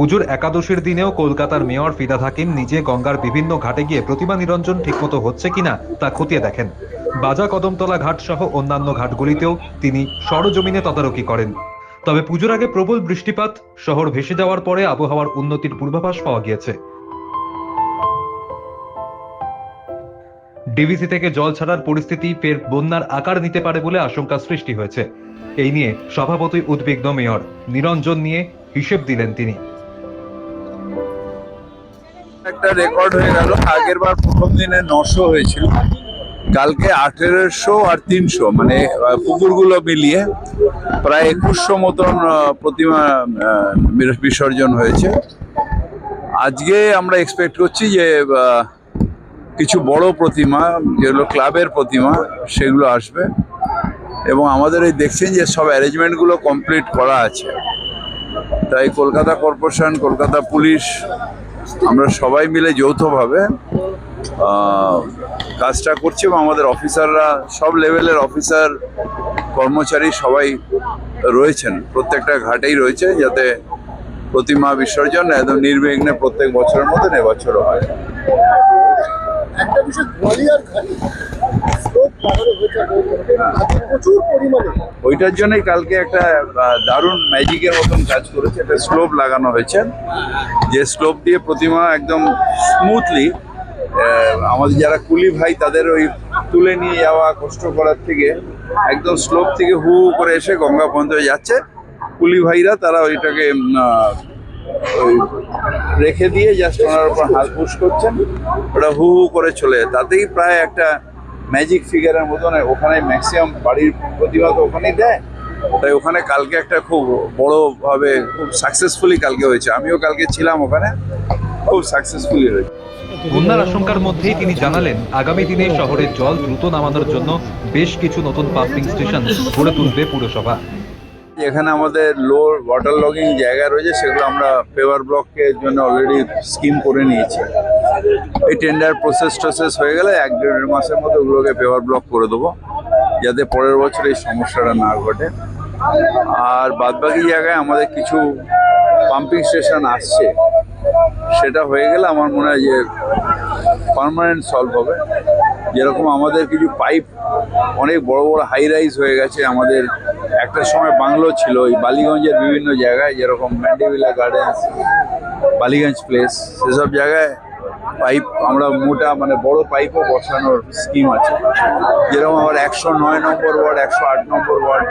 পুজোর একাদশীর দিনেও কলকাতার মেয়র ফিরহাদ হাকিম নিজে গঙ্গার বিভিন্ন ঘাটে গিয়ে প্রতিমা নিরঞ্জন ঠিকমতো হচ্ছে কিনা তা খতিয়ে দেখেন। বাজা কদমতলা ঘাট সহ অন্যান্য ঘাটগুলিতেও তিনি সরজমিনে তদারকি করেন। তবে পুজোর আগে প্রবল বৃষ্টিপাত, শহর ভেসে যাওয়ার পরে আবহাওয়ার উন্নতির পূর্বাভাস পাওয়া গিয়েছে। ডিভিসি থেকে জল ছাড়ার পরিস্থিতি ফের বন্যার আকার নিতে পারে বলে আশঙ্কা সৃষ্টি হয়েছে। এই নিয়ে স্বভাবতই উদ্বিগ্ন মেয়র। নিরঞ্জন নিয়ে হিসেব দিলেন তিনি। একটা রেকর্ড হয়ে গেল, আগের বার প্রথম দিনে 900 হয়েছিল, কালকে 1800 আর 300, মানে পুকুরগুলো মিলিয়ে প্রায় 2100 মতন প্রতিমা বিসর্জন হয়েছে। আজকে আমরা এক্সপেক্ট করছি যে কিছু বড় প্রতিমা, যেগুলো ক্লাবের প্রতিমা, সেগুলো আসবে। এবং আমাদের এই দেখছেন যে সব অ্যারেঞ্জমেন্টগুলো কমপ্লিট করা আছে। তাই কলকাতা কর্পোরেশন, কলকাতা পুলিশ, আমরা সবাই মিলে যৌথভাবে কাজটা করছি এবং আমাদের অফিসাররা, সব লেভেলের অফিসার, কর্মচারী সবাই রয়েছেন, প্রত্যেকটা ঘাটেই রয়েছে, যাতে প্রতিমা বিসর্জন একদম নির্বিঘ্নে প্রত্যেক বছরের মতো এবছরও হয়। একটা বিষয়, গোয়ালিয়র ঘাটে প্রচুর পরিমাণে, ওইটার জন্যই কালকে একটা দারুণ ম্যাজিকের মতন কাজ করেছে। একটা স্লোপ লাগানো হয়েছে, যে স্লোপ দিয়ে প্রতিমা একদম স্মুথলি, আমাদের যারা কুলি ভাই তাদের ওই তুলে নিয়ে যাওয়া কষ্ট করার থেকে একদম স্লোপ থেকে হু হু করে এসে গঙ্গা পর্যন্ত যাচ্ছে। কুলি ভাইরা তারা ওইটাকে ওই রেখে দিয়ে জাস্ট ওনার উপর হাত পুশ করছেন, ওটা হু হু করে চলে যায়। তাতেই প্রায় একটা ম্যাজিক ফিগারের মতন, ওখানে ম্যাক্সিমাম বাড়ির প্রতিভা তো ওখানেই দেয়। তাই ওখানে কালকে একটা খুব বড়ভাবে, খুব সাকসেসফুলি কালকে হয়েছে। আমিও কালকে ছিলাম ওখানে, খুব সাকসেসফুলি হয়েছে। বন্যার আশঙ্কার মধ্যেই তিনি জানালেন, আগামী দিনে শহরের জল দ্রুত নামানোর জন্য বেশ কিছু নতুন পাম্পিং স্টেশন গড়ে তুলবে পুরসভা। এখানে আমাদের লো ওয়াটার লগিং জায়গা রয়েছে, সেগুলো আমরা পেভার ব্লকের জন্য অলরেডি স্কিম করে নিয়েছি। এই টেন্ডার প্রসেস হয়ে গেলে 1-1.5 মাসের মধ্যে ওগুলোকে পেভার ব্লক করে দেবো, যাতে পরের বছর এই সমস্যাটা না ঘটে। আর বাদবাকি জায়গায় আমাদের কিছু পাম্পিং স্টেশন আসছে, সেটা হয়ে গেলে আমার মনে হয় যে পার্মানেন্ট সলভ হবে। যেরকম আমাদের কিছু পাইপ অনেক বড় বড় হাই রাইজ হয়ে গেছে, আমাদের একটা সময় বাংলো ছিল ওই বালিগঞ্জের বিভিন্ন জায়গায়, যেরকম ম্যান্ডেভিলা গার্ডেন্স, বালিগঞ্জ প্লেস, সেসব জায়গায় পাইপ আমরা মোটা, মানে বড় পাইপও বসানোর স্কিম আছে। যেরকম আবার 109 নম্বর ওয়ার্ড, 108 নম্বর ওয়ার্ড,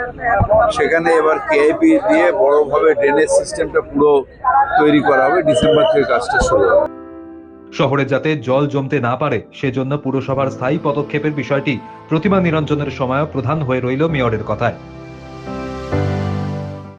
সেখানে এবার কেআইপি দিয়ে বড়ভাবে ড্রেনেজ সিস্টেমটা পুরো তৈরি করা হবে। ডিসেম্বর থেকে কাজটা শুরু হবে। শহরে যাতে জল জমতে না পারে সেজন্য পুরসভার স্থায়ী পদক্ষেপের বিষয়টি প্রতিমা নিরঞ্জনের সময়ও প্রধান হয়ে রইল মেয়রের কথায়।